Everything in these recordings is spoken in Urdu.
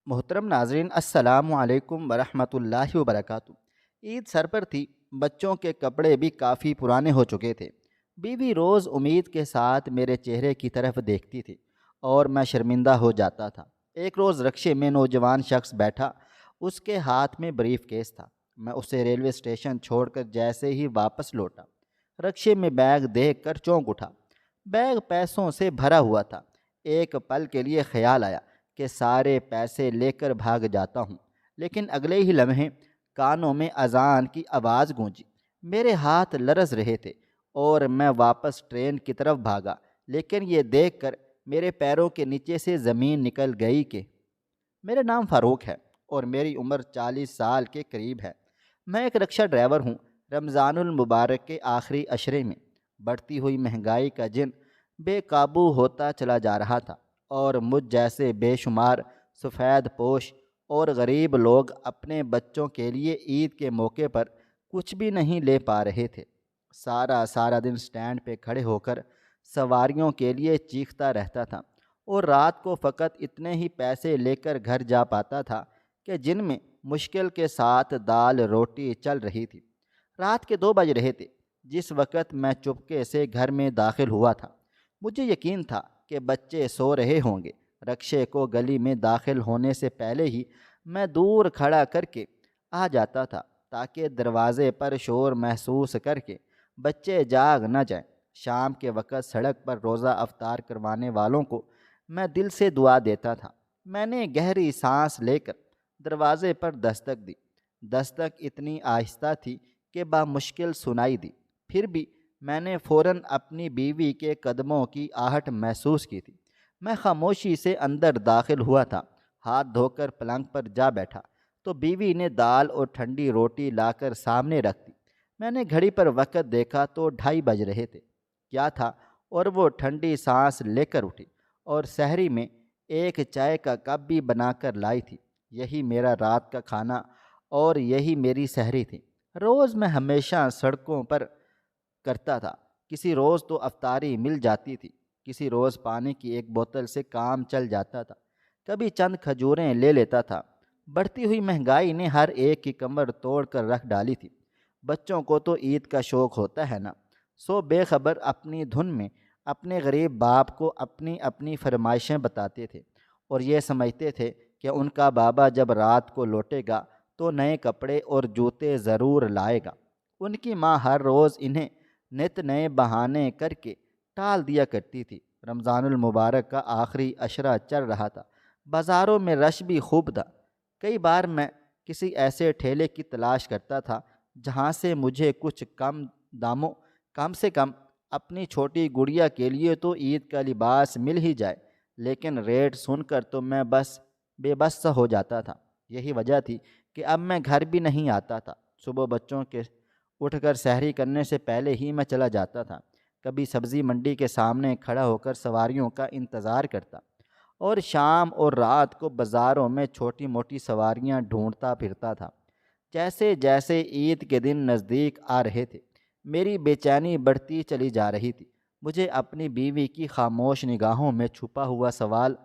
محترم ناظرین، السلام علیکم ورحمۃ اللہ وبرکاتہ۔ عید سر پر تھی، بچوں کے کپڑے بھی کافی پرانے ہو چکے تھے۔ بیوی روز امید کے ساتھ میرے چہرے کی طرف دیکھتی تھی اور میں شرمندہ ہو جاتا تھا۔ ایک روز رکشے میں نوجوان شخص بیٹھا، اس کے ہاتھ میں بریف کیس تھا۔ میں اسے ریلوے اسٹیشن چھوڑ کر جیسے ہی واپس لوٹا، رکشے میں بیگ دیکھ کر چونک اٹھا۔ بیگ پیسوں سے بھرا ہوا تھا۔ ایک پل کے لیے خیال آیا کہ سارے پیسے لے کر بھاگ جاتا ہوں، لیکن اگلے ہی لمحے کانوں میں اذان کی آواز گونجی۔ میرے ہاتھ لرز رہے تھے اور میں واپس ٹرین کی طرف بھاگا، لیکن یہ دیکھ کر میرے پیروں کے نیچے سے زمین نکل گئی کہ میرا نام فاروق ہے اور میری عمر 40 سال کے قریب ہے۔ میں ایک رکشہ ڈرائیور ہوں۔ رمضان المبارک کے آخری عشرے میں بڑھتی ہوئی مہنگائی کا جن بے قابو ہوتا چلا جا رہا تھا، اور مجھ جیسے بے شمار سفید پوش اور غریب لوگ اپنے بچوں کے لیے عید کے موقع پر کچھ بھی نہیں لے پا رہے تھے۔ سارا دن سٹینڈ پہ کھڑے ہو کر سواریوں کے لیے چیختا رہتا تھا، اور رات کو فقط اتنے ہی پیسے لے کر گھر جا پاتا تھا کہ جن میں مشکل کے ساتھ دال روٹی چل رہی تھی۔ رات کے 2 بج رہے تھے جس وقت میں چپکے سے گھر میں داخل ہوا تھا۔ مجھے یقین تھا کہ بچے سو رہے ہوں گے۔ رکشے کو گلی میں داخل ہونے سے پہلے ہی میں دور کھڑا کر کے آ جاتا تھا تاکہ دروازے پر شور محسوس کر کے بچے جاگ نہ جائیں۔ شام کے وقت سڑک پر روزہ افطار کروانے والوں کو میں دل سے دعا دیتا تھا۔ میں نے گہری سانس لے کر دروازے پر دستک دی۔ دستک اتنی آہستہ تھی کہ بامشکل سنائی دی، پھر بھی میں نے فوراً اپنی بیوی کے قدموں کی آہٹ محسوس کی تھی۔ میں خاموشی سے اندر داخل ہوا تھا۔ ہاتھ دھو کر پلنگ پر جا بیٹھا تو بیوی نے دال اور ٹھنڈی روٹی لا کر سامنے رکھ دی۔ میں نے گھڑی پر وقت دیکھا تو 2:30 بج رہے تھے۔ کیا تھا، اور وہ ٹھنڈی سانس لے کر اٹھی اور سحری میں ایک چائے کا کپ بھی بنا کر لائی تھی۔ یہی میرا رات کا کھانا اور یہی میری سحری تھی۔ روز میں ہمیشہ سڑکوں پر کرتا تھا۔ کسی روز تو افطاری مل جاتی تھی، کسی روز پانی کی ایک بوتل سے کام چل جاتا تھا، کبھی چند کھجوریں لے لیتا تھا۔ بڑھتی ہوئی مہنگائی نے ہر ایک کی کمر توڑ کر رکھ ڈالی تھی۔ بچوں کو تو عید کا شوق ہوتا ہے نا، سو بے خبر اپنی دھن میں اپنے غریب باپ کو اپنی اپنی فرمائشیں بتاتے تھے، اور یہ سمجھتے تھے کہ ان کا بابا جب رات کو لوٹے گا تو نئے کپڑے اور جوتے ضرور لائے گا۔ ان کی ماں ہر روز انہیں نت نئے بہانے کر کے ٹال دیا کرتی تھی۔ رمضان المبارک کا آخری عشرہ چل رہا تھا، بازاروں میں رش بھی خوب تھا۔ کئی بار میں کسی ایسے ٹھیلے کی تلاش کرتا تھا جہاں سے مجھے کچھ کم داموں، کم سے کم اپنی چھوٹی گڑیا کے لیے تو عید کا لباس مل ہی جائے، لیکن ریٹ سن کر تو میں بس بے بس سا ہو جاتا تھا۔ یہی وجہ تھی کہ اب میں گھر بھی نہیں آتا تھا۔ صبح بچوں کے اٹھ کر سحری کرنے سے پہلے ہی میں چلا جاتا تھا۔ کبھی سبزی منڈی کے سامنے کھڑا ہو کر سواریوں کا انتظار کرتا، اور شام اور رات کو بازاروں میں چھوٹی موٹی سواریاں ڈھونڈتا پھرتا تھا۔ جیسے جیسے عید کے دن نزدیک آ رہے تھے، میری بے چینی بڑھتی چلی جا رہی تھی۔ مجھے اپنی بیوی کی خاموش نگاہوں میں چھپا ہوا سوال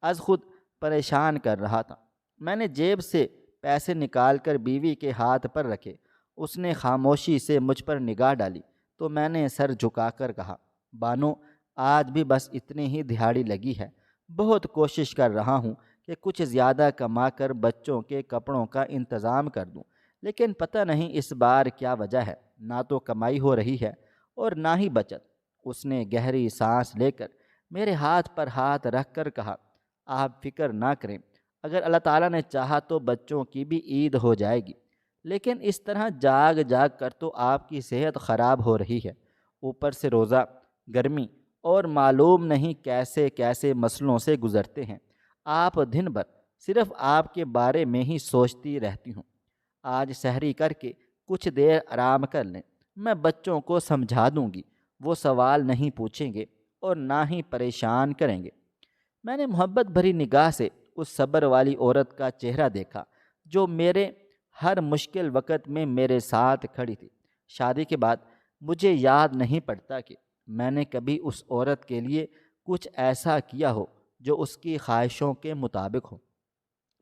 از خود پریشان کر رہا تھا۔ میں نے جیب سے پیسے نکال کر بیوی کے ہاتھ پر رکھے۔ اس نے خاموشی سے مجھ پر نگاہ ڈالی تو میں نے سر جھکا کر کہا، بانو، آج بھی بس اتنی ہی دہاڑی لگی ہے۔ بہت کوشش کر رہا ہوں کہ کچھ زیادہ کما کر بچوں کے کپڑوں کا انتظام کر دوں، لیکن پتہ نہیں اس بار کیا وجہ ہے، نہ تو کمائی ہو رہی ہے اور نہ ہی بچت۔ اس نے گہری سانس لے کر میرے ہاتھ پر ہاتھ رکھ کر کہا، آپ فکر نہ کریں، اگر اللہ تعالیٰ نے چاہا تو بچوں کی بھی عید ہو جائے گی، لیکن اس طرح جاگ جاگ کر تو آپ کی صحت خراب ہو رہی ہے، اوپر سے روزہ، گرمی اور معلوم نہیں کیسے کیسے مسئلوں سے گزرتے ہیں۔ آپ دن بھر صرف آپ کے بارے میں ہی سوچتی رہتی ہوں۔ آج سحری کر کے کچھ دیر آرام کر لیں، میں بچوں کو سمجھا دوں گی، وہ سوال نہیں پوچھیں گے اور نہ ہی پریشان کریں گے۔ میں نے محبت بھری نگاہ سے اس صبر والی عورت کا چہرہ دیکھا جو میرے ہر مشکل وقت میں میرے ساتھ کھڑی تھی۔ شادی کے بعد مجھے یاد نہیں پڑتا کہ میں نے کبھی اس عورت کے لیے کچھ ایسا کیا ہو جو اس کی خواہشوں کے مطابق ہو۔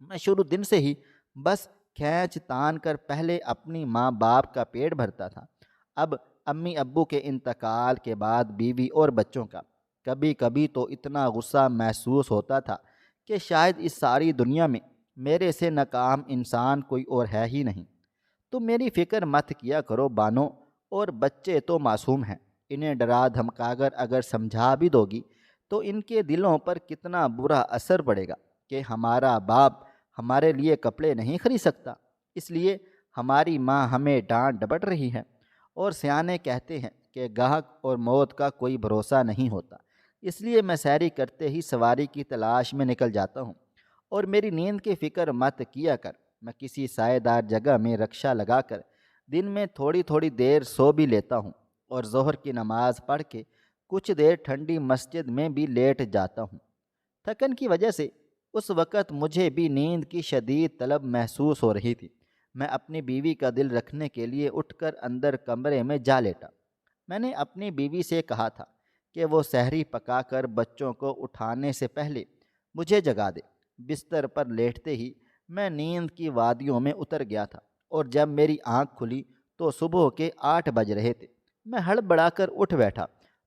میں شروع دن سے ہی بس کھینچ تان کر پہلے اپنی ماں باپ کا پیٹ بھرتا تھا، اب امی ابو کے انتقال کے بعد بیوی اور بچوں کا۔ کبھی کبھی تو اتنا غصہ محسوس ہوتا تھا کہ شاید اس ساری دنیا میں میرے سے ناکام انسان کوئی اور ہے ہی نہیں۔ تم میری فکر مت کیا کرو بانو، اور بچے تو معصوم ہیں، انہیں ڈرا دھمکا کر اگر سمجھا بھی دو گی تو ان کے دلوں پر کتنا برا اثر پڑے گا کہ ہمارا باپ ہمارے لیے کپڑے نہیں خرید سکتا، اس لیے ہماری ماں ہمیں ڈانٹ ڈپٹ رہی ہے۔ اور سیانے کہتے ہیں کہ گاہک اور موت کا کوئی بھروسہ نہیں ہوتا، اس لیے میں سیری کرتے ہی سواری کی تلاش میں نکل جاتا ہوں۔ اور میری نیند کی فکر مت کیا کر، میں کسی سائے دار جگہ میں رکشہ لگا کر دن میں تھوڑی تھوڑی دیر سو بھی لیتا ہوں، اور ظہر کی نماز پڑھ کے کچھ دیر ٹھنڈی مسجد میں بھی لیٹ جاتا ہوں۔ تھکن کی وجہ سے اس وقت مجھے بھی نیند کی شدید طلب محسوس ہو رہی تھی۔ میں اپنی بیوی کا دل رکھنے کے لیے اٹھ کر اندر کمرے میں جا لیٹا۔ میں نے اپنی بیوی سے کہا تھا کہ وہ سحری پکا کر بچوں کو اٹھانے سے پہلے مجھے جگا دے۔ بستر پر لیٹتے ہی میں نیند کی وادیوں میں اتر گیا تھا، اور جب میری آنکھ کھلی تو صبح کے 8 بج رہے تھے۔ میں ہڑبڑا کر اٹھ بیٹھا۔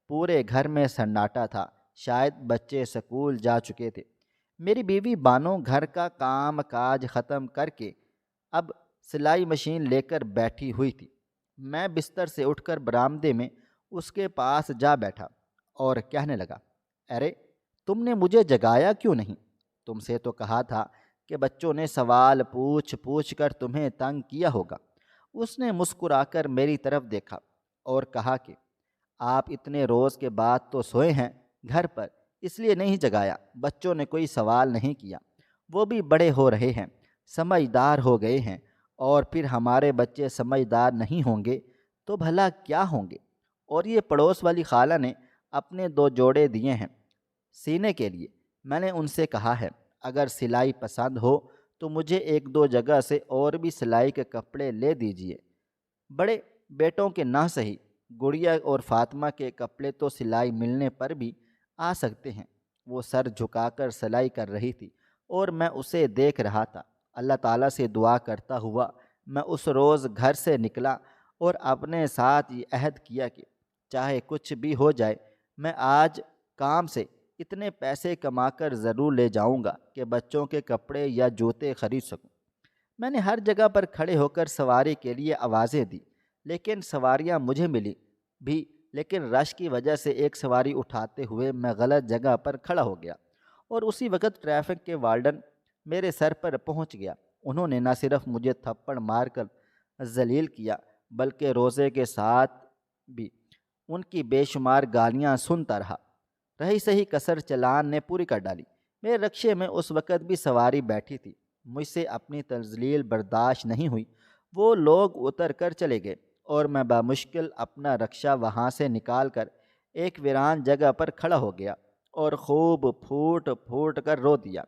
پورے گھر میں سناٹا تھا، شاید بچے سکول جا چکے تھے۔ میری بیوی بانو گھر کا کام کاج ختم کر کے اب سلائی مشین لے کر بیٹھی ہوئی تھی۔ میں بستر سے اٹھ کر برآمدے میں اس کے پاس جا بیٹھا اور کہنے لگا، ارے تم نے مجھے جگایا کیوں نہیں؟ تم سے تو کہا تھا کہ بچوں نے سوال پوچھ پوچھ کر تمہیں تنگ کیا ہوگا۔ اس نے مسکرا کر میری طرف دیکھا اور کہا کہ آپ اتنے روز کے بعد تو سوئے ہیں گھر پر، اس لیے نہیں جگایا۔ بچوں نے کوئی سوال نہیں کیا، وہ بھی بڑے ہو رہے ہیں، سمجھدار ہو گئے ہیں، اور پھر ہمارے بچے سمجھدار نہیں ہوں گے تو بھلا کیا ہوں گے؟ اور یہ پڑوس والی خالہ نے اپنے 2 جوڑے دیے ہیں سینے کے لیے، میں نے ان سے کہا ہے اگر سلائی پسند ہو تو مجھے 1-2 جگہ سے اور بھی سلائی کے کپڑے لے دیجئے۔ بڑے بیٹوں کے نہ صحیح، گڑیا اور فاطمہ کے کپڑے تو سلائی ملنے پر بھی آ سکتے ہیں۔ وہ سر جھکا کر سلائی کر رہی تھی اور میں اسے دیکھ رہا تھا۔ اللہ تعالیٰ سے دعا کرتا ہوا میں اس روز گھر سے نکلا اور اپنے ساتھ یہ عہد کیا کہ چاہے کچھ بھی ہو جائے میں آج کام سے اتنے پیسے کما کر ضرور لے جاؤں گا کہ بچوں کے کپڑے یا جوتے خرید سکوں۔ میں نے ہر جگہ پر کھڑے ہو کر سواری کے لیے آوازیں دی، لیکن سواریاں مجھے ملی بھی، لیکن رش کی وجہ سے ایک سواری اٹھاتے ہوئے میں غلط جگہ پر کھڑا ہو گیا، اور اسی وقت ٹریفک کے وارڈن میرے سر پر پہنچ گیا۔ انہوں نے نہ صرف مجھے تھپڑ مار کر ذلیل کیا بلکہ روزے کے ساتھ بھی ان کی بے شمار گالیاں سنتا رہا۔ رہی سہی کسر چلان نے پوری کر ڈالی۔ میرے رکشے میں اس وقت بھی سواری بیٹھی تھی۔ مجھ سے اپنی تذلیل برداشت نہیں ہوئی۔ وہ لوگ اتر کر چلے گئے اور میں بامشکل اپنا رکشہ وہاں سے نکال کر ایک ویران جگہ پر کھڑا ہو گیا اور خوب پھوٹ پھوٹ کر رو دیا۔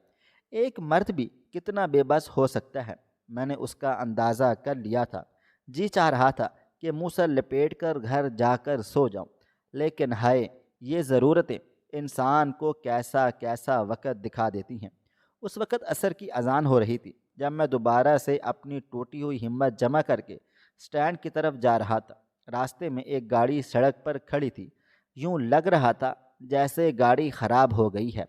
ایک مرد بھی کتنا بے بس ہو سکتا ہے، میں نے اس کا اندازہ کر لیا تھا۔ جی چاہ رہا تھا کہ منہ سر لپیٹ کر گھر جا کر سو جاؤں، لیکن ہائے یہ ضرورتیں انسان کو کیسا کیسا وقت دکھا دیتی ہیں۔ اس وقت عصر کی اذان ہو رہی تھی جب میں دوبارہ سے اپنی ٹوٹی ہوئی ہمت جمع کر کے سٹینڈ کی طرف جا رہا تھا۔ راستے میں ایک گاڑی سڑک پر کھڑی تھی، یوں لگ رہا تھا جیسے گاڑی خراب ہو گئی ہے۔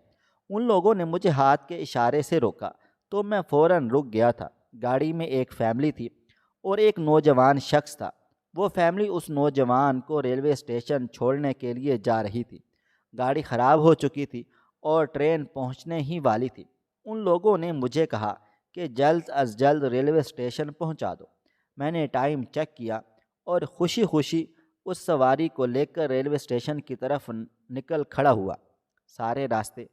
ان لوگوں نے مجھے ہاتھ کے اشارے سے روکا تو میں فوراً رک گیا تھا۔ گاڑی میں ایک فیملی تھی اور ایک نوجوان شخص تھا۔ وہ فیملی اس نوجوان کو ریلوے اسٹیشن چھوڑنے کے لیے جا رہی تھی۔ گاڑی خراب ہو چکی تھی اور ٹرین پہنچنے ہی والی تھی۔ ان لوگوں نے مجھے کہا کہ جلد از جلد ریلوے اسٹیشن پہنچا دو۔ میں نے ٹائم چیک کیا اور خوشی خوشی اس سواری کو لے کر ریلوے اسٹیشن کی طرف نکل کھڑا ہوا۔ سارے راستے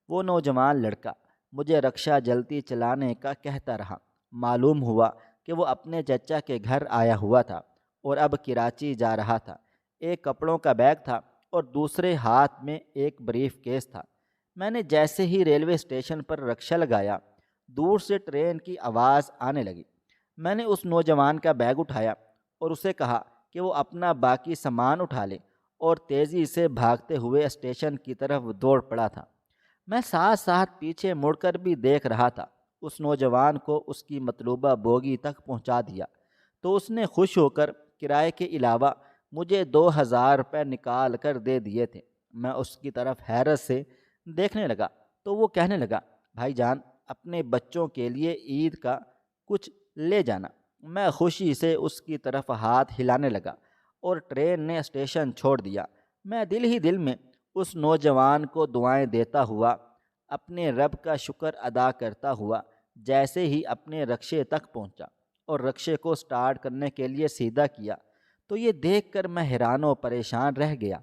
وہ نوجوان لڑکا مجھے رکشہ جلدی چلانے کا کہتا رہا۔ معلوم ہوا کہ وہ اپنے چچا کے گھر آیا ہوا تھا اور اب کراچی جا رہا تھا۔ ایک کپڑوں کا بیگ تھا اور دوسرے ہاتھ میں ایک بریف کیس تھا۔ میں نے جیسے ہی ریلوے اسٹیشن پر رکشہ لگایا، دور سے ٹرین کی آواز آنے لگی۔ میں نے اس نوجوان کا بیگ اٹھایا اور اسے کہا کہ وہ اپنا باقی سامان اٹھا لے، اور تیزی سے بھاگتے ہوئے اسٹیشن کی طرف دوڑ پڑا تھا۔ میں ساتھ ساتھ پیچھے مڑ کر بھی دیکھ رہا تھا۔ اس نوجوان کو اس کی مطلوبہ بوگی تک پہنچا دیا تو اس نے خوش ہو کر کرائے کے علاوہ مجھے 2,000 روپے نکال کر دے دیے تھے۔ میں اس کی طرف حیرت سے دیکھنے لگا تو وہ کہنے لگا، بھائی جان اپنے بچوں کے لیے عید کا کچھ لے جانا۔ میں خوشی سے اس کی طرف ہاتھ ہلانے لگا اور ٹرین نے اسٹیشن چھوڑ دیا۔ میں دل ہی دل میں اس نوجوان کو دعائیں دیتا ہوا، اپنے رب کا شکر ادا کرتا ہوا جیسے ہی اپنے رکشے تک پہنچا اور رکشے کو سٹارٹ کرنے کے لیے سیدھا کیا تو یہ دیکھ کر میں حیران و پریشان رہ گیا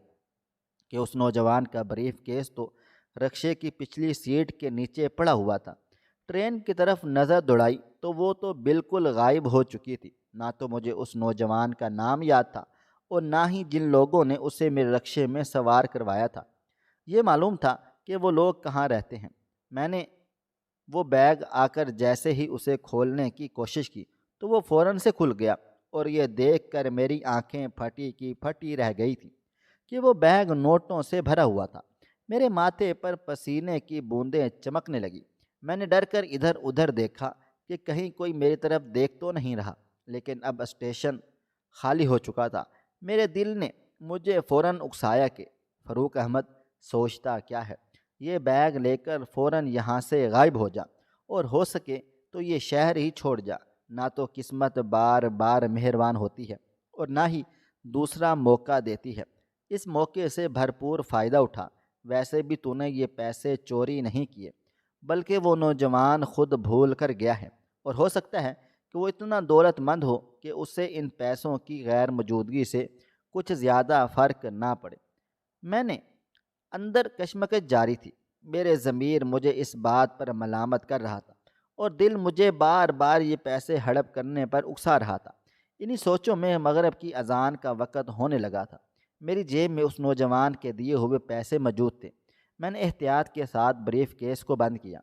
کہ اس نوجوان کا بریف کیس تو رکشے کی پچھلی سیٹ کے نیچے پڑا ہوا تھا۔ ٹرین کی طرف نظر دوڑائی تو وہ تو بالکل غائب ہو چکی تھی۔ نہ تو مجھے اس نوجوان کا نام یاد تھا اور نہ ہی جن لوگوں نے اسے میرے رکشے میں سوار کروایا تھا یہ معلوم تھا کہ وہ لوگ کہاں رہتے ہیں۔ میں نے وہ بیگ آ کر جیسے ہی اسے کھولنے کی کوشش کی تو وہ فوراً سے کھل گیا اور یہ دیکھ کر میری آنکھیں پھٹی کی پھٹی رہ گئی تھیں کہ وہ بیگ نوٹوں سے بھرا ہوا تھا۔ میرے ماتھے پر پسینے کی بوندیں چمکنے لگی۔ میں نے ڈر کر ادھر ادھر دیکھا کہ کہیں کوئی میری طرف دیکھ تو نہیں رہا، لیکن اب اسٹیشن خالی ہو چکا تھا۔ میرے دل نے مجھے فوراً اکسایا کہ فاروق احمد سوچتا کیا ہے، یہ بیگ لے کر فوراً یہاں سے غائب ہو جا اور ہو سکے تو یہ شہر ہی چھوڑ جا۔ نہ تو قسمت بار بار مہربان ہوتی ہے اور نہ ہی دوسرا موقع دیتی ہے۔ اس موقع سے بھرپور فائدہ اٹھا۔ ویسے بھی تو نے یہ پیسے چوری نہیں کیے بلکہ وہ نوجوان خود بھول کر گیا ہے، اور ہو سکتا ہے کہ وہ اتنا دولت مند ہو کہ اسے ان پیسوں کی غیر موجودگی سے کچھ زیادہ فرق نہ پڑے۔ میں نے اندر کشمکش جاری تھی۔ میرے ضمیر مجھے اس بات پر ملامت کر رہا تھا اور دل مجھے بار بار یہ پیسے ہڑپ کرنے پر اکسا رہا تھا۔ انہی سوچوں میں مغرب کی اذان کا وقت ہونے لگا تھا۔ میری جیب میں اس نوجوان کے دیے ہوئے پیسے موجود تھے۔ میں نے احتیاط کے ساتھ بریف کیس کو بند کیا،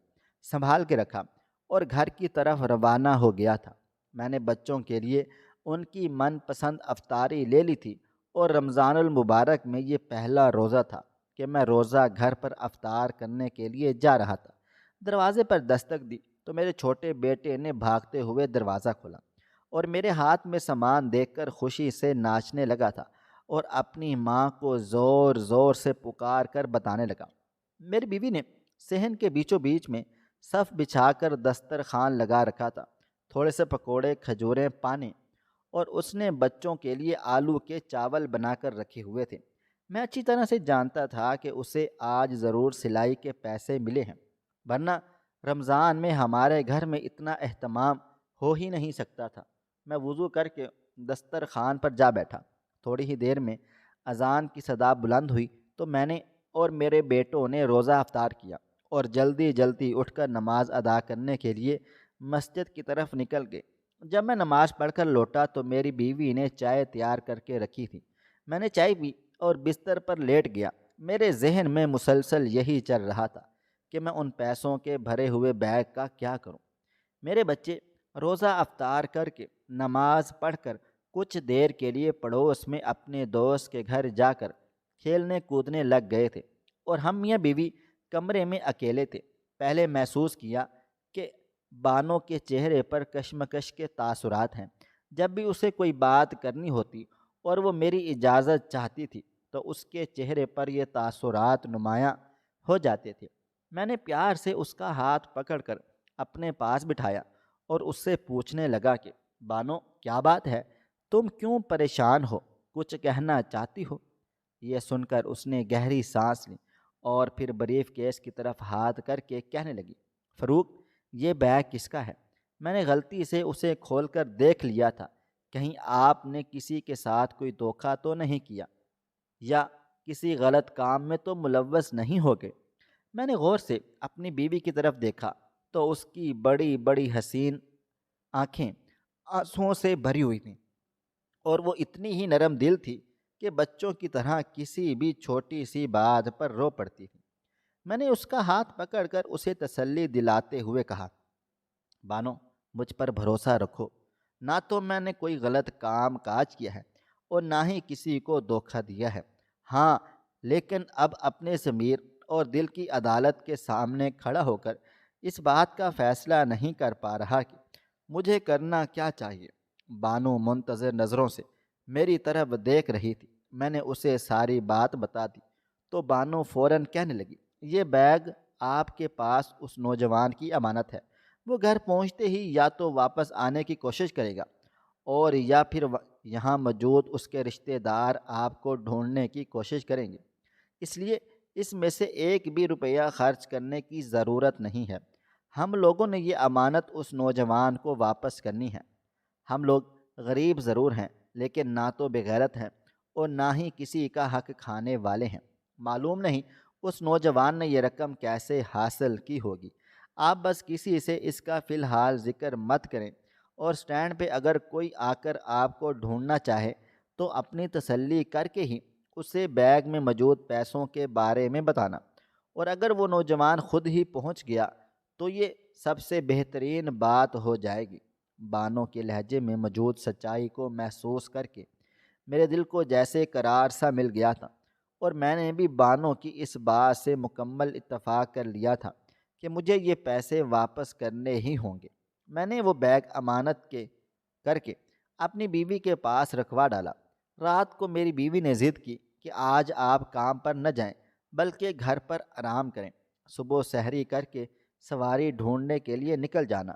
سنبھال کے رکھا اور گھر کی طرف روانہ ہو گیا تھا۔ میں نے بچوں کے لیے ان کی من پسند افطاری لے لی تھی اور رمضان المبارک میں یہ پہلا روزہ تھا کہ میں روزہ گھر پر افطار کرنے کے لیے جا رہا تھا۔ دروازے پر دستک دی تو میرے چھوٹے بیٹے نے بھاگتے ہوئے دروازہ کھولا اور میرے ہاتھ میں سامان دیکھ کر خوشی سے ناچنے لگا تھا اور اپنی ماں کو زور زور سے پکار کر بتانے لگا۔ میری بیوی نے صحن کے بیچوں بیچ میں صف بچھا کر دسترخوان لگا رکھا تھا۔ تھوڑے سے پکوڑے، کھجوریں، پانے اور اس نے بچوں کے لیے آلو کے چاول بنا کر رکھے ہوئے تھے۔ میں اچھی طرح سے جانتا تھا کہ اسے آج ضرور سلائی کے پیسے ملے ہیں، ورنہ رمضان میں ہمارے گھر میں اتنا اہتمام ہو ہی نہیں سکتا تھا۔ میں وضو کر کے دسترخوان پر جا بیٹھا۔ تھوڑی ہی دیر میں اذان کی صدا بلند ہوئی تو میں نے اور میرے بیٹوں نے روزہ افطار کیا اور جلدی جلدی اٹھ کر نماز ادا کرنے کے لیے مسجد کی طرف نکل گئے۔ جب میں نماز پڑھ کر لوٹا تو میری بیوی نے چائے تیار کر کے رکھی تھی۔ میں نے چائے پی اور بستر پر لیٹ گیا۔ میرے ذہن میں مسلسل یہی چل رہا تھا کہ میں ان پیسوں کے بھرے ہوئے بیگ کا کیا کروں۔ میرے بچے روزہ افطار کر کے نماز پڑھ کر کچھ دیر کے لیے پڑوس میں اپنے دوست کے گھر جا کر کھیلنے کودنے لگ گئے تھے اور ہم میاں بیوی کمرے میں اکیلے تھے۔ پہلے محسوس کیا کہ بانو کے چہرے پر کشمکش کے تاثرات ہیں۔ جب بھی اسے کوئی بات کرنی ہوتی اور وہ میری اجازت چاہتی تھی تو اس کے چہرے پر یہ تاثرات نمایاں ہو جاتے تھے۔ میں نے پیار سے اس کا ہاتھ پکڑ کر اپنے پاس بٹھایا اور اس سے پوچھنے لگا کہ بانو کیا بات ہے، تم کیوں پریشان ہو، کچھ کہنا چاہتی ہو؟ یہ سن کر اس نے گہری سانس لی اور پھر بریف کیس کی طرف ہاتھ کر کے کہنے لگی، فاروق یہ بیگ کس کا ہے؟ میں نے غلطی سے اسے کھول کر دیکھ لیا تھا، کہیں آپ نے کسی کے ساتھ کوئی دھوکہ تو نہیں کیا یا کسی غلط کام میں تو ملوث نہیں ہو گئے؟ میں نے غور سے اپنی بیوی کی طرف دیکھا تو اس کی بڑی بڑی حسین آنکھیں آنسوؤں سے بھری ہوئی تھیں اور وہ اتنی ہی نرم دل تھی کہ بچوں کی طرح کسی بھی چھوٹی سی بات پر رو پڑتی تھی۔ میں نے اس کا ہاتھ پکڑ کر اسے تسلی دلاتے ہوئے کہا، بانو مجھ پر بھروسہ رکھو، نہ تو میں نے کوئی غلط کام کاج کیا ہے اور نہ ہی کسی کو دھوکہ دیا ہے۔ ہاں لیکن اب اپنے ضمیر اور دل کی عدالت کے سامنے کھڑا ہو کر اس بات کا فیصلہ نہیں کر پا رہا کہ مجھے کرنا کیا چاہیے۔ بانو منتظر نظروں سے میری طرف دیکھ رہی تھی۔ میں نے اسے ساری بات بتا دی تو بانو فوراً کہنے لگی، یہ بیگ آپ کے پاس اس نوجوان کی امانت ہے۔ وہ گھر پہنچتے ہی یا تو واپس آنے کی کوشش کرے گا اور یا پھر یہاں موجود اس کے رشتہ دار آپ کو ڈھونڈنے کی کوشش کریں گے۔ اس لیے اس میں سے ایک بھی روپیہ خرچ کرنے کی ضرورت نہیں ہے۔ ہم لوگوں نے یہ امانت اس نوجوان کو واپس کرنی ہے۔ ہم لوگ غریب ضرور ہیں لیکن نہ تو بغیرت ہیں اور نہ ہی کسی کا حق کھانے والے ہیں۔ معلوم نہیں اس نوجوان نے یہ رقم کیسے حاصل کی ہوگی۔ آپ بس کسی سے اس کا فی الحال ذکر مت کریں اور اسٹینڈ پہ اگر کوئی آ کر آپ کو ڈھونڈنا چاہے تو اپنی تسلی کر کے ہی اسے بیگ میں موجود پیسوں کے بارے میں بتانا، اور اگر وہ نوجوان خود ہی پہنچ گیا تو یہ سب سے بہترین بات ہو جائے گی۔ بانوں کے لہجے میں موجود سچائی کو محسوس کر کے میرے دل کو جیسے قرار سا مل گیا تھا، اور میں نے بھی بانوں کی اس بات سے مکمل اتفاق کر لیا تھا کہ مجھے یہ پیسے واپس کرنے ہی ہوں گے۔ میں نے وہ بیگ امانت کے کر کے اپنی بیوی کے پاس رکھوا ڈالا۔ رات کو میری بیوی نے ضد کی کہ آج آپ کام پر نہ جائیں بلکہ گھر پر آرام کریں، صبح سحری کر کے سواری ڈھونڈنے کے لیے نکل جانا۔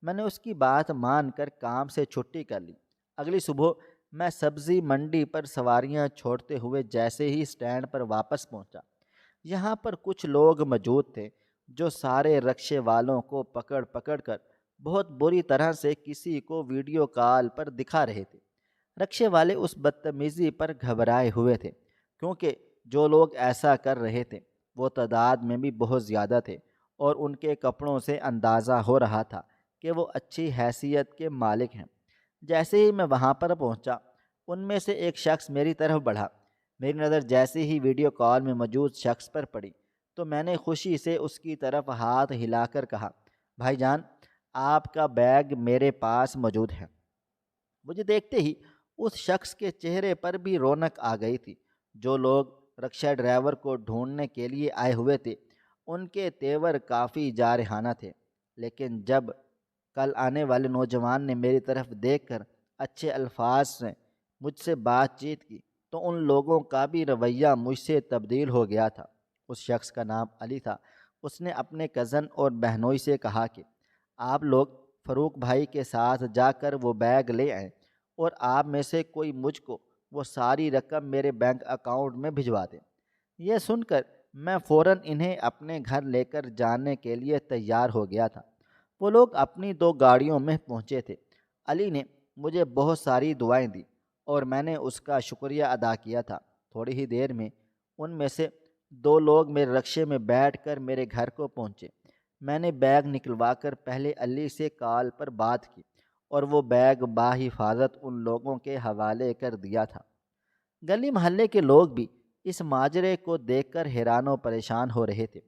میں نے اس کی بات مان کر کام سے چھٹی کر لی۔ اگلی صبح میں سبزی منڈی پر سواریاں چھوڑتے ہوئے جیسے ہی اسٹینڈ پر واپس پہنچا، یہاں پر کچھ لوگ موجود تھے جو سارے رکشے والوں کو پکڑ پکڑ کر بہت بری طرح سے کسی کو ویڈیو کال پر دکھا رہے تھے۔ رکشے والے اس بدتمیزی پر گھبرائے ہوئے تھے کیونکہ جو لوگ ایسا کر رہے تھے وہ تعداد میں بھی بہت زیادہ تھے اور ان کے کپڑوں سے اندازہ ہو رہا تھا کہ وہ اچھی حیثیت کے مالک ہیں۔ جیسے ہی میں وہاں پر پہنچا ان میں سے ایک شخص میری طرف بڑھا۔ میری نظر جیسے ہی ویڈیو کال میں موجود شخص پر پڑی تو میں نے خوشی سے اس کی طرف ہاتھ ہلا کر کہا، بھائی جان، آپ کا بیگ میرے پاس موجود ہے۔ مجھے دیکھتے ہی اس شخص کے چہرے پر بھی رونق آ گئی تھی۔ جو لوگ رکشہ ڈرائیور کو ڈھونڈنے کے لیے آئے ہوئے تھے ان کے تیور کافی جارحانہ تھے، لیکن جب کل آنے والے نوجوان نے میری طرف دیکھ کر اچھے الفاظ سے مجھ سے بات چیت کی تو ان لوگوں کا بھی رویہ مجھ سے تبدیل ہو گیا تھا۔ اس شخص کا نام علی تھا۔ اس نے اپنے کزن اور بہنوئی سے کہا کہ آپ لوگ فاروق بھائی کے ساتھ جا کر وہ بیگ لے آئیں اور آپ میں سے کوئی مجھ کو وہ ساری رقم میرے بینک اکاؤنٹ میں بھجوا دیں۔ یہ سن کر میں فوراً انہیں اپنے گھر لے کر جانے کے لیے تیار ہو گیا تھا۔ وہ لوگ اپنی دو گاڑیوں میں پہنچے تھے۔ علی نے مجھے بہت ساری دعائیں دی اور میں نے اس کا شکریہ ادا کیا تھا۔ تھوڑی ہی دیر میں ان میں سے دو لوگ میرے رکشے میں بیٹھ کر میرے گھر کو پہنچے۔ میں نے بیگ نکلوا کر پہلے علی سے کال پر بات کی اور وہ بیگ باحفاظت ان لوگوں کے حوالے کر دیا تھا۔ گلی محلے کے لوگ بھی اس ماجرے کو دیکھ کر حیران و پریشان ہو رہے تھے۔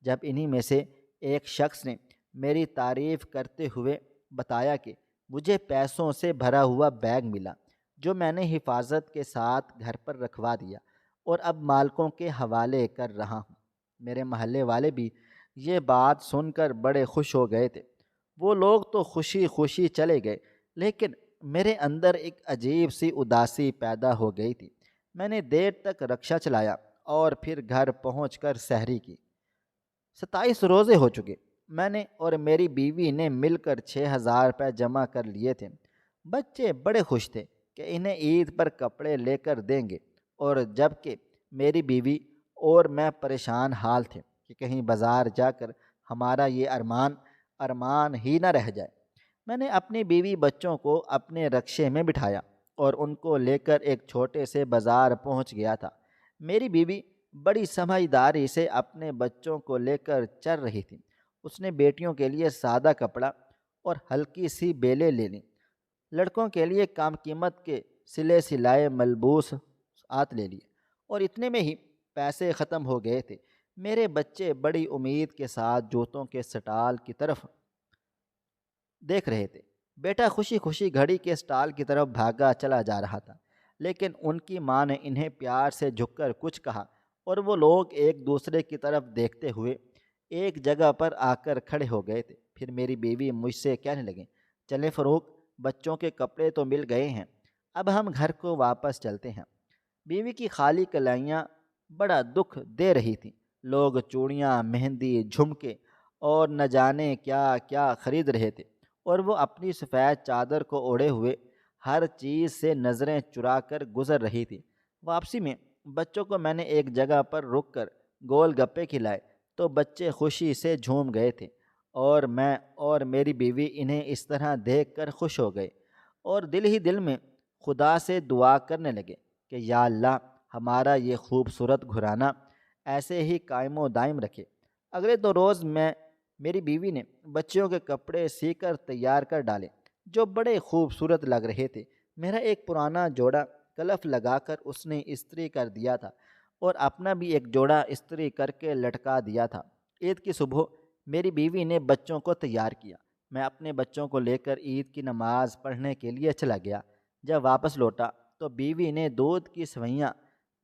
جب انہی میں سے ایک شخص نے میری تعریف کرتے ہوئے بتایا کہ مجھے پیسوں سے بھرا ہوا بیگ ملا جو میں نے حفاظت کے ساتھ گھر پر رکھوا دیا اور اب مالکوں کے حوالے کر رہا ہوں، میرے محلے والے بھی یہ بات سن کر بڑے خوش ہو گئے تھے۔ وہ لوگ تو خوشی خوشی چلے گئے لیکن میرے اندر ایک عجیب سی اداسی پیدا ہو گئی تھی۔ میں نے دیر تک رکشہ چلایا اور پھر گھر پہنچ کر سحری کی۔ 27 روزے ہو چکے۔ میں نے اور میری بیوی نے مل کر 6,000 روپے جمع کر لیے تھے۔ بچے بڑے خوش تھے کہ انہیں عید پر کپڑے لے کر دیں گے، اور جب کہ میری بیوی اور میں پریشان حال تھے کہ کہیں بازار جا کر ہمارا یہ ارمان ہی نہ رہ جائے۔ میں نے اپنی بیوی بچوں کو اپنے رکشے میں بٹھایا اور ان کو لے کر ایک چھوٹے سے بازار پہنچ گیا تھا۔ میری بیوی بڑی سمجھداری سے اپنے بچوں کو لے کر چل رہی تھی۔ اس نے بیٹیوں کے لیے سادہ کپڑا اور ہلکی سی بیلیں لے لیں، لڑکوں کے لیے کم قیمت کے سلے سلائے ملبوسات لے لیے، اور اتنے میں ہی پیسے ختم ہو گئے تھے۔ میرے بچے بڑی امید کے ساتھ جوتوں کے سٹال کی طرف دیکھ رہے تھے۔ بیٹا خوشی خوشی گھڑی کے سٹال کی طرف بھاگا چلا جا رہا تھا، لیکن ان کی ماں نے انہیں پیار سے جھک کر کچھ کہا اور وہ لوگ ایک دوسرے کی طرف دیکھتے ہوئے ایک جگہ پر آ کر کھڑے ہو گئے تھے۔ پھر میری بیوی مجھ سے کہنے لگیں، چلیں فروغ، بچوں کے کپڑے تو مل گئے ہیں، اب ہم گھر کو واپس چلتے ہیں۔ بیوی کی خالی کلائیاں بڑا دکھ دے رہی تھیں۔ لوگ چوڑیاں، مہندی، جھمکے اور نہ جانے کیا کیا خرید رہے تھے، اور وہ اپنی سفید چادر کو اوڑھے ہوئے ہر چیز سے نظریں چرا کر گزر رہی تھی۔ واپسی میں بچوں کو میں نے ایک جگہ پر رک کر گول گپے کھلائے تو بچے خوشی سے جھوم گئے تھے، اور میں اور میری بیوی انہیں اس طرح دیکھ کر خوش ہو گئے، اور دل ہی دل میں خدا سے دعا کرنے لگے کہ یا اللہ، ہمارا یہ خوبصورت گھرانہ ایسے ہی قائم و دائم رکھے۔ اگلے دو روز میری بیوی نے بچوں کے کپڑے سی کر تیار کر ڈالے، جو بڑے خوبصورت لگ رہے تھے۔ میرا ایک پرانا جوڑا کلف لگا کر اس نے استری کر دیا تھا، اور اپنا بھی ایک جوڑا استری کر کے لٹکا دیا تھا۔ عید کی صبح میری بیوی نے بچوں کو تیار کیا۔ میں اپنے بچوں کو لے کر عید کی نماز پڑھنے کے لیے چلا گیا۔ جب واپس لوٹا تو بیوی نے دودھ کی سوئیاں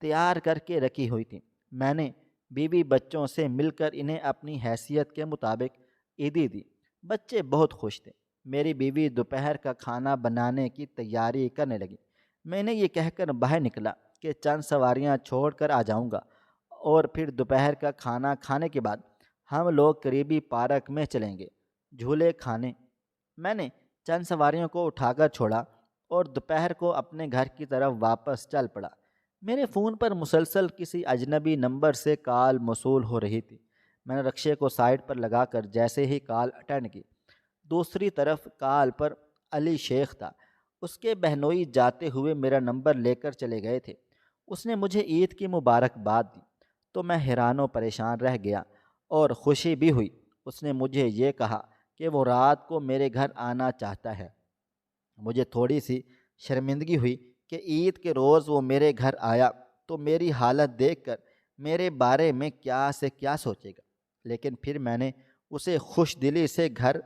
تیار کر کے رکھی ہوئی تھیں۔ میں نے بیوی بچوں سے مل کر انہیں اپنی حیثیت کے مطابق عیدی دی۔ بچے بہت خوش تھے۔ میری بیوی دوپہر کا کھانا بنانے کی تیاری کرنے لگی۔ میں نے یہ کہہ کر باہر نکلا کہ چند سواریاں چھوڑ کر آ جاؤں گا، اور پھر دوپہر کا کھانا کھانے کے بعد ہم لوگ قریبی پارک میں چلیں گے جھولے کھانے۔ میں نے چند سواریوں کو اٹھا کر چھوڑا اور دوپہر کو اپنے گھر کی طرف واپس چل پڑا۔ میرے فون پر مسلسل کسی اجنبی نمبر سے کال موصول ہو رہی تھی۔ میں نے رکشے کو سائڈ پر لگا کر جیسے ہی کال اٹینڈ کی، دوسری طرف کال پر علی شیخ تھا۔ اس کے بہنوئی جاتے ہوئے میرا نمبر لے کر چلے گئے تھے۔ اس نے مجھے عید کی مبارکباد دی تو میں حیران و پریشان رہ گیا، اور خوشی بھی ہوئی۔ اس نے مجھے یہ کہا کہ وہ رات کو میرے گھر آنا چاہتا ہے۔ مجھے تھوڑی سی شرمندگی ہوئی کہ عید کے روز وہ میرے گھر آیا تو میری حالت دیکھ کر میرے بارے میں کیا سے کیا سوچے گا، لیکن پھر میں نے اسے خوش دلی سے گھر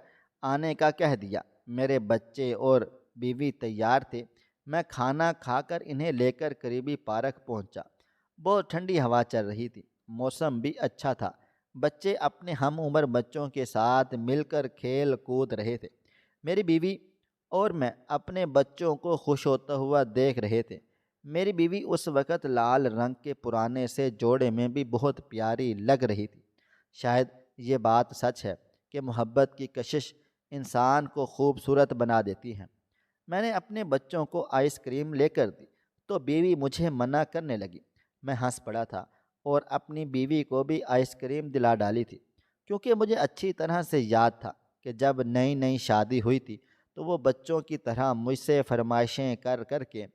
آنے کا کہہ دیا۔ میرے بچے اور بیوی تیار تھے۔ میں کھانا کھا کر انہیں لے کر قریبی پارک پہنچا۔ بہت ٹھنڈی ہوا چل رہی تھی، موسم بھی اچھا تھا۔ بچے اپنے ہم عمر بچوں کے ساتھ مل کر کھیل کود رہے تھے۔ میری بیوی اور میں اپنے بچوں کو خوش ہوتا ہوا دیکھ رہے تھے۔ میری بیوی اس وقت لال رنگ کے پرانے سے جوڑے میں بھی بہت پیاری لگ رہی تھی۔ شاید یہ بات سچ ہے کہ محبت کی کشش انسان کو خوبصورت بنا دیتی ہے۔ میں نے اپنے بچوں کو آئس کریم لے کر دی تو بیوی مجھے منع کرنے لگی۔ میں ہنس پڑا تھا اور اپنی بیوی کو بھی آئس کریم دلا ڈالی تھی، کیونکہ مجھے اچھی طرح سے یاد تھا کہ جب نئی نئی شادی ہوئی تھی تو وہ بچوں کی طرح مجھ سے فرمائشیں کر کر کے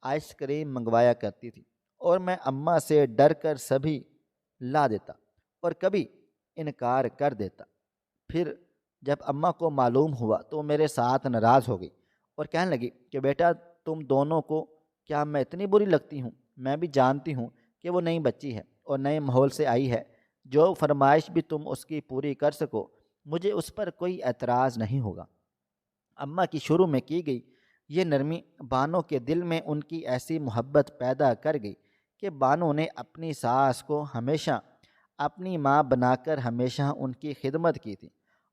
آئس کریم منگوایا کرتی تھی، اور میں اماں سے ڈر کر سبھی لا دیتا اور کبھی انکار کر دیتا۔ پھر جب اماں کو معلوم ہوا تو میرے ساتھ ناراض ہو گئی اور کہنے لگی کہ بیٹا، تم دونوں کو کیا میں اتنی بری لگتی ہوں؟ میں بھی جانتی ہوں کہ وہ نئی بچی ہے اور نئے ماحول سے آئی ہے، جو فرمائش بھی تم اس کی پوری کر سکو، مجھے اس پر کوئی اعتراض نہیں ہوگا۔ اماں کی شروع میں کی گئی یہ نرمی بانو کے دل میں ان کی ایسی محبت پیدا کر گئی کہ بانو نے اپنی ساس کو ہمیشہ اپنی ماں بنا کر ہمیشہ ان کی خدمت کی تھی،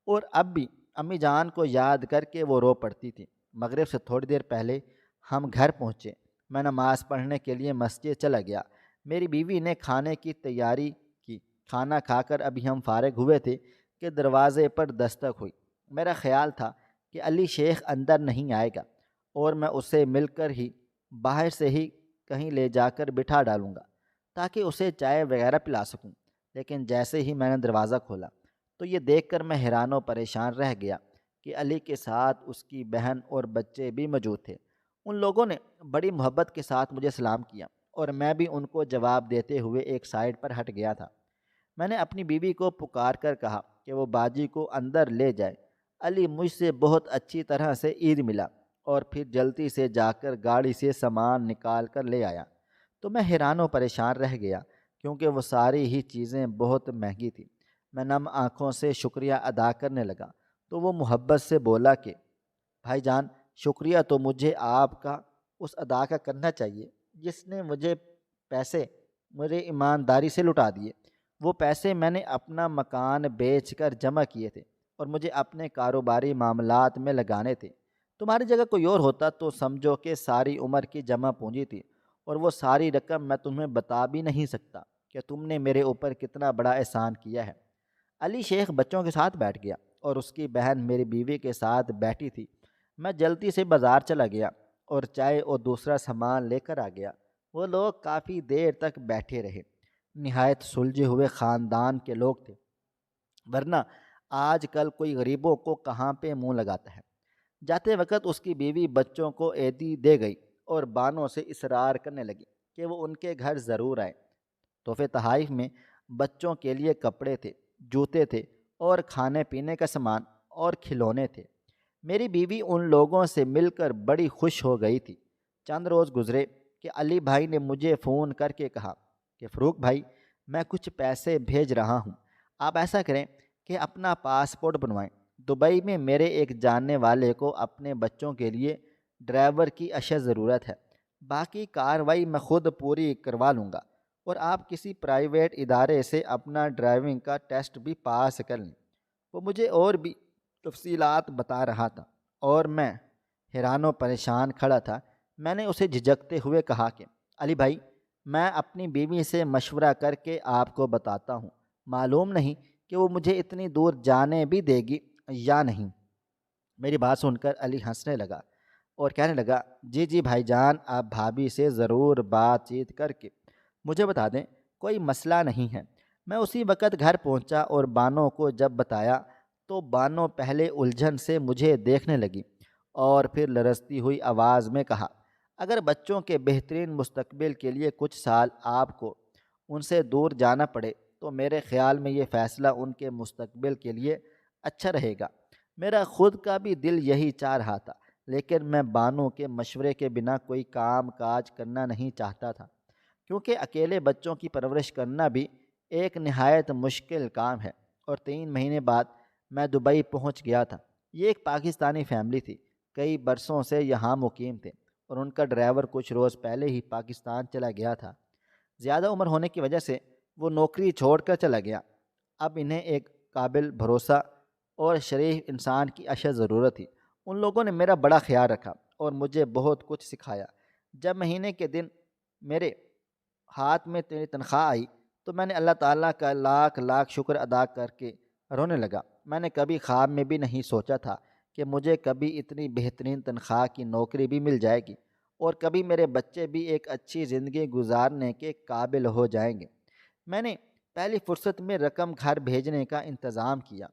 اور اب بھی امی جان کو یاد کر کے وہ رو پڑتی تھی۔ مغرب سے تھوڑی دیر پہلے ہم گھر پہنچے۔ میں نماز پڑھنے کے لیے مسجد چلا گیا۔ میری بیوی نے کھانے کی تیاری کی۔ کھانا کھا کر ابھی ہم فارغ ہوئے تھے کہ دروازے پر دستک ہوئی۔ میرا خیال تھا کہ علی شیخ اندر نہیں آئے گا اور میں اسے مل کر ہی باہر سے ہی کہیں لے جا کر بٹھا ڈالوں گا تاکہ اسے چائے وغیرہ پلا سکوں، لیکن جیسے ہی میں نے دروازہ کھولا تو یہ دیکھ کر میں حیران و پریشان رہ گیا کہ علی کے ساتھ اس کی بہن اور بچے بھی موجود تھے۔ ان لوگوں نے بڑی محبت کے ساتھ مجھے سلام کیا، اور میں بھی ان کو جواب دیتے ہوئے ایک سائڈ پر ہٹ گیا تھا۔ میں نے اپنی بیوی کو پکار کر کہا کہ وہ باجی کو اندر لے جائے۔ علی مجھ سے بہت اچھی طرح سے عید ملا اور پھر جلدی سے جا کر گاڑی سے سامان نکال کر لے آیا، تو میں حیران و پریشان رہ گیا کیونکہ وہ ساری ہی چیزیں بہت مہنگی تھیں۔ میں نم آنکھوں سے شکریہ ادا کرنے لگا تو وہ محبت سے بولا کہ بھائی جان، شکریہ تو مجھے آپ کا اس ادا کا کرنا چاہیے جس نے مجھے پیسے میرے ایمانداری سے لٹا دیے۔ وہ پیسے میں نے اپنا مکان بیچ کر جمع کیے تھے اور مجھے اپنے کاروباری معاملات میں لگانے تھے۔ تمہاری جگہ کوئی اور ہوتا تو سمجھو کہ ساری عمر کی جمع پونجی تھی، اور وہ ساری رقم میں تمہیں بتا بھی نہیں سکتا کہ تم نے میرے اوپر کتنا بڑا احسان کیا ہے۔ علی شیخ بچوں کے ساتھ بیٹھ گیا اور اس کی بہن میری بیوی کے ساتھ بیٹھی تھی۔ میں جلدی سے بازار چلا گیا اور چائے اور دوسرا سامان لے کر آ گیا۔ وہ لوگ کافی دیر تک بیٹھے رہے، نہایت سلجھے ہوئے خاندان کے لوگ تھے، ورنہ آج کل کوئی غریبوں کو کہاں پہ منہ لگاتا ہے۔ جاتے وقت اس کی بیوی بچوں کو عیدی دے گئی اور بانوں سے اصرار کرنے لگی کہ وہ ان کے گھر ضرور آئے۔ تحفے تحائف میں بچوں کے لیے کپڑے تھے، جوتے تھے اور کھانے پینے کا سامان اور کھلونے تھے۔ میری بیوی ان لوگوں سے مل کر بڑی خوش ہو گئی تھی۔ چند روز گزرے کہ علی بھائی نے مجھے فون کر کے کہا کہ فروخ بھائی، میں کچھ پیسے بھیج رہا ہوں، آپ ایسا کریں کہ اپنا پاسپورٹ بنوائیں۔ دبئی میں میرے ایک جاننے والے کو اپنے بچوں کے لیے ڈرائیور کی اشد ضرورت ہے، باقی کاروائی میں خود پوری کروا لوں گا، اور آپ کسی پرائیویٹ ادارے سے اپنا ڈرائیونگ کا ٹیسٹ بھی پاس کر لیں۔ وہ مجھے اور بھی تفصیلات بتا رہا تھا اور میں حیران و پریشان کھڑا تھا۔ میں نے اسے جھجکتے ہوئے کہا کہ علی بھائی، میں اپنی بیوی سے مشورہ کر کے آپ کو بتاتا ہوں، معلوم نہیں کہ وہ مجھے اتنی دور جانے بھی دے گی یا نہیں۔ میری بات سن کر علی ہنسنے لگا اور کہنے لگا، جی جی بھائی جان، آپ بھابھی سے ضرور بات چیت کر کے مجھے بتا دیں، کوئی مسئلہ نہیں ہے۔ میں اسی وقت گھر پہنچا اور بانو کو جب بتایا تو بانو پہلے الجھن سے مجھے دیکھنے لگی اور پھر لرزتی ہوئی آواز میں کہا، اگر بچوں کے بہترین مستقبل کے لیے کچھ سال آپ کو ان سے دور جانا پڑے تو میرے خیال میں یہ فیصلہ ان کے مستقبل کے لیے اچھا رہے گا۔ میرا خود کا بھی دل یہی چاہ رہا تھا، لیکن میں بانو کے مشورے کے بنا کوئی کام کاج کرنا نہیں چاہتا تھا، کیونکہ اکیلے بچوں کی پرورش کرنا بھی ایک نہایت مشکل کام ہے۔ اور 3 مہینے بعد میں دبئی پہنچ گیا تھا۔ یہ ایک پاکستانی فیملی تھی، کئی برسوں سے یہاں مقیم تھے، اور ان کا ڈرائیور کچھ روز پہلے ہی پاکستان چلا گیا تھا۔ زیادہ عمر ہونے کی وجہ سے وہ نوکری چھوڑ کر چلا گیا۔ اب انہیں ایک قابل بھروسہ اور شریف انسان کی اشد ضرورت تھی۔ ان لوگوں نے میرا بڑا خیال رکھا اور مجھے بہت کچھ سکھایا۔ جب مہینے کے دن میرے ہاتھ میں میری تنخواہ آئی تو میں نے اللہ تعالیٰ کا لاکھ لاکھ شکر ادا کر کے رونے لگا۔ میں نے کبھی خواب میں بھی نہیں سوچا تھا کہ مجھے کبھی اتنی بہترین تنخواہ کی نوکری بھی مل جائے گی، اور کبھی میرے بچے بھی ایک اچھی زندگی گزارنے کے قابل ہو جائیں گے۔ میں نے پہلی فرصت میں رقم گھر بھیجنے کا انتظام کیا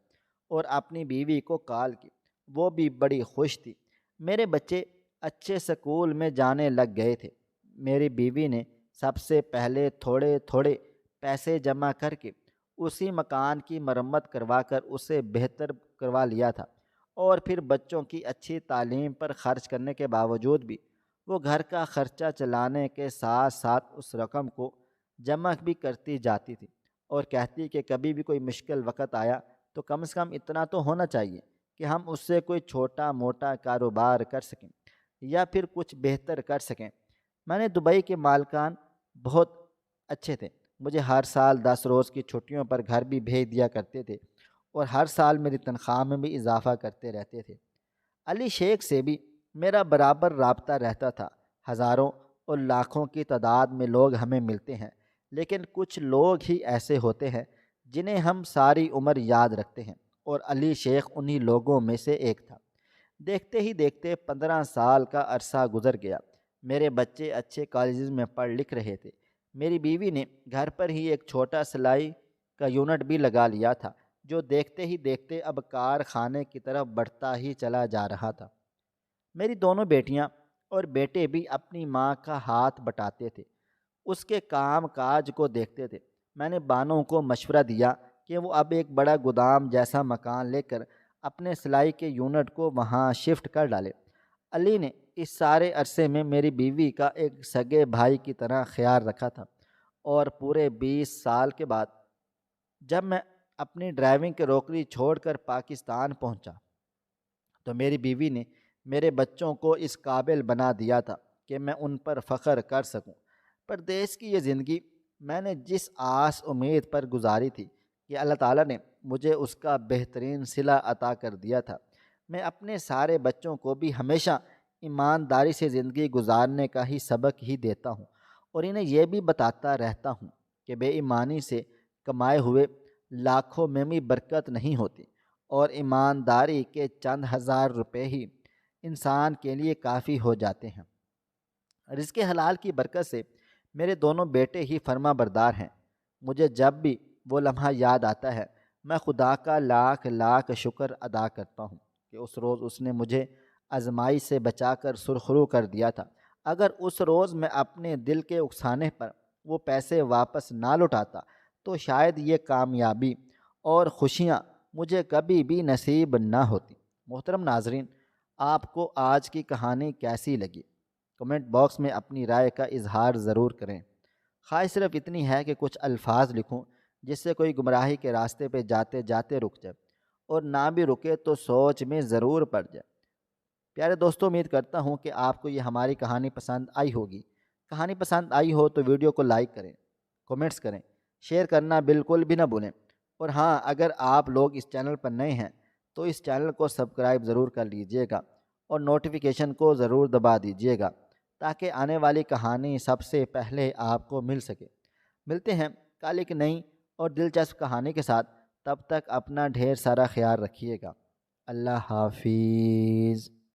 اور اپنی بیوی کو کال کی، وہ بھی بڑی خوش تھی۔ میرے بچے اچھے سکول میں جانے لگ گئے تھے۔ میری بیوی نے سب سے پہلے تھوڑے تھوڑے پیسے جمع کر کے اسی مکان کی مرمت کروا کر اسے بہتر کروا لیا تھا، اور پھر بچوں کی اچھی تعلیم پر خرچ کرنے کے باوجود بھی وہ گھر کا خرچہ چلانے کے ساتھ ساتھ اس رقم کو جمع بھی کرتی جاتی تھی، اور کہتی کہ کبھی بھی کوئی مشکل وقت آیا تو کم سے کم اتنا تو ہونا چاہیے کہ ہم اس سے کوئی چھوٹا موٹا کاروبار کر سکیں یا پھر کچھ بہتر کر سکیں۔ میں نے دبئی کے مالکان بہت اچھے تھے، مجھے ہر سال 10 روز کی چھٹیوں پر گھر بھی بھیج دیا کرتے تھے، اور ہر سال میری تنخواہ میں بھی اضافہ کرتے رہتے تھے۔ علی شیخ سے بھی میرا برابر رابطہ رہتا تھا۔ ہزاروں اور لاکھوں کی تعداد میں لوگ ہمیں ملتے ہیں، لیکن کچھ لوگ ہی ایسے ہوتے ہیں جنہیں ہم ساری عمر یاد رکھتے ہیں، اور علی شیخ انہی لوگوں میں سے ایک تھا۔ دیکھتے ہی دیکھتے 15 سال کا عرصہ گزر گیا۔ میرے بچے اچھے کالجز میں پڑھ لکھ رہے تھے۔ میری بیوی نے گھر پر ہی ایک چھوٹا سلائی کا یونٹ بھی لگا لیا تھا، جو دیکھتے ہی دیکھتے اب کارخانے کی طرف بڑھتا ہی چلا جا رہا تھا۔ میری دونوں بیٹیاں اور بیٹے بھی اپنی ماں کا ہاتھ بٹاتے تھے، اس کے کام کاج کو دیکھتے تھے۔ میں نے بانو کو مشورہ دیا کہ وہ اب ایک بڑا گودام جیسا مکان لے کر اپنے سلائی کے یونٹ کو وہاں شفٹ کر ڈالے۔ علی نے اس سارے عرصے میں میری بیوی کا ایک سگے بھائی کی طرح خیال رکھا تھا، اور پورے 20 سال کے بعد جب میں اپنی ڈرائیونگ کی نوکری چھوڑ کر پاکستان پہنچا تو میری بیوی نے میرے بچوں کو اس قابل بنا دیا تھا کہ میں ان پر فخر کر سکوں۔ پردیس کی یہ زندگی میں نے جس آس امید پر گزاری تھی کہ اللہ تعالیٰ نے مجھے اس کا بہترین صلہ عطا کر دیا تھا، میں اپنے سارے بچوں کو بھی ہمیشہ ایمانداری سے زندگی گزارنے کا ہی سبق ہی دیتا ہوں، اور انہیں یہ بھی بتاتا رہتا ہوں کہ بے ایمانی سے کمائے ہوئے لاکھوں میں بھی برکت نہیں ہوتی، اور ایمانداری کے چند ہزار روپے ہی انسان کے لیے کافی ہو جاتے ہیں۔ رزق حلال کی برکت سے میرے دونوں بیٹے ہی فرما بردار ہیں۔ مجھے جب بھی وہ لمحہ یاد آتا ہے، میں خدا کا لاکھ لاکھ شکر ادا کرتا ہوں کہ اس روز اس نے مجھے آزمائی سے بچا کر سرخرو کر دیا تھا۔ اگر اس روز میں اپنے دل کے اکسانے پر وہ پیسے واپس نہ لوٹاتا تو شاید یہ کامیابی اور خوشیاں مجھے کبھی بھی نصیب نہ ہوتی۔ محترم ناظرین، آپ کو آج کی کہانی کیسی لگی؟ کمنٹ باکس میں اپنی رائے کا اظہار ضرور کریں۔ خواہش صرف اتنی ہے کہ کچھ الفاظ لکھوں جس سے کوئی گمراہی کے راستے پہ جاتے جاتے رک جائے، اور نہ بھی رکے تو سوچ میں ضرور پڑ جائے۔ پیارے دوستوں، امید کرتا ہوں کہ آپ کو یہ ہماری کہانی پسند آئی ہوگی۔ کہانی پسند آئی ہو تو ویڈیو کو لائک کریں، کومنٹس کریں، شیئر کرنا بالکل بھی نہ بھولیں، اور ہاں، اگر آپ لوگ اس چینل پر نئے ہیں تو اس چینل کو سبسکرائب ضرور کر لیجئے گا اور نوٹیفیکیشن کو ضرور دبا دیجئے گا تاکہ آنے والی کہانی سب سے پہلے آپ کو مل سکے۔ ملتے ہیں کل ایک نئی اور دلچسپ کہانی کے ساتھ، تب تک اپنا ڈھیر سارا خیال رکھیے گا۔ اللہ حافظ۔